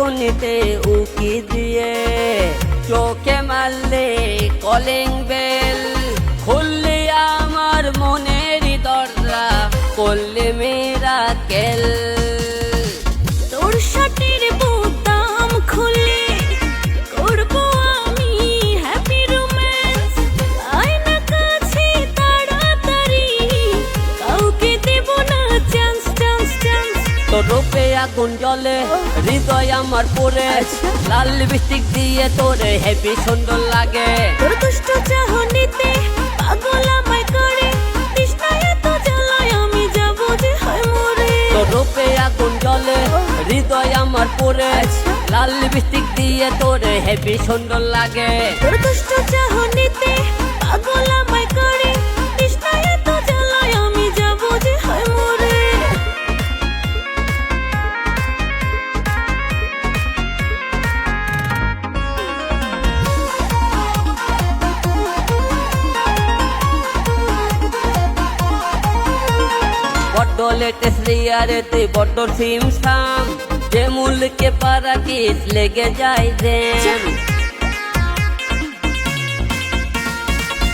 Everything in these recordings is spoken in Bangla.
চাহনিতে উকি দিয়ে, চোখে মারলে কলিং বেল, খুললে আমার মনের দরজা, করলে মিরাকেল। তোর শার্টের বোতাম খুলে করবো আমি হ্যাপি রোম্যান্স, আয়না কাছে তাড়াতাড়ি, কাউকে দেব না চান্স চান্স চান্স। তোর রূপে আগুন জ্বলে, হৃদয় আমার পড়ে, লাল লিপস্টিক দিয়ে তোরে হেভি সুন্দর লাগে। তোর দুষ্ট চাহনিতে পাগল আমায় করে, তৃষ্ণায় এত জ্বালায় আমি যাবো যে হয় মরে। তোর রূপে আগুন জ্বলে, হৃদয় আমার পড়ে, লাল লিপস্টিক দিয়ে তোরে হেভি সুন্দর লাগে। তোর দুষ্ট চাহনিতে পাগল আমায় করে, তৃষ্ণায় এত জ্বালায় আমি যাবো যে হয় মরে। বড্ড লেটেস্ট রিয়ারে তুই বড্ড সিমসাম, যে মূলকে পারা কিস লেগে যায় জ্যাম।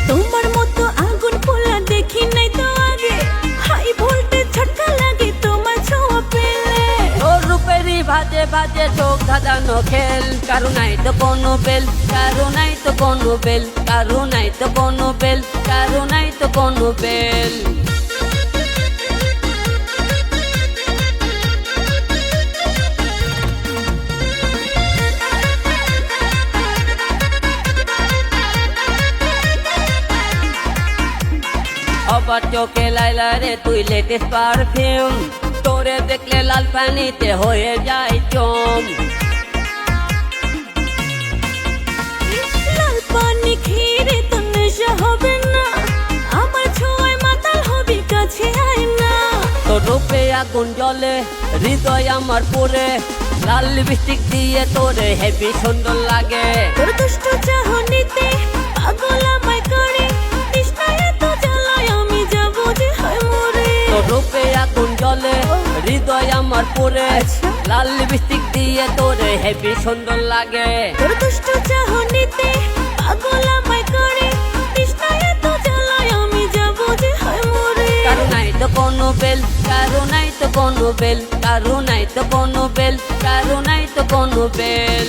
তোমার মতো আগুন পোলা দেখি নাই তো আগে, হাই ভোল্টেজ ঝটকা লাগে তোমার ছোঁয়া পেলে। তোর রূপেরই ভাজে ভাজে চোখ ধাঁধানো খেল, কারো নাই তো কোনো বেল, কারো নাই তো কোনো বেল, কারো নাই তো কোনো বেল, কারো নাই তো কোনো বেল। আবার চোখে লাইলা রে তুই লেটেস্ট পারফিউম, তোরে দেখলে লাল পানিতে হয়ে যায় চম। লাল পানি খেয়ে তো নেশা হবে না, আমার ছোঁয়ায় মাতাল হবি কাছে আয় না। তোর রূপে আগুন জ্বলে, হৃদয় আমার পড়ে, লাল লিপস্টিক দিয়ে তোরে হেভি সুন্দর লাগে। তোর দুষ্ট চাহনিতে পাগল আমায় করে, তৃষ্ণায় এত জ্বালায় আমি যাবো যে হয় মরে। তোর রূপে আগুন জ্বলে, হৃদয় আমার পড়ে, লাল লিপস্টিক দিয়ে তোরে হেভি সুন্দর লাগে। তোর দুষ্ট চাহনিতে পাগল আমায় করে, তৃষ্ণায় এত জ্বালায় আমি যাবো যে হয় মরে। কারো নাই তো কোনো বেল, কারো নাই তো কোনো বেল, কারো নাই তো কোনো বেল, কারো নাই তো কোনো বেল।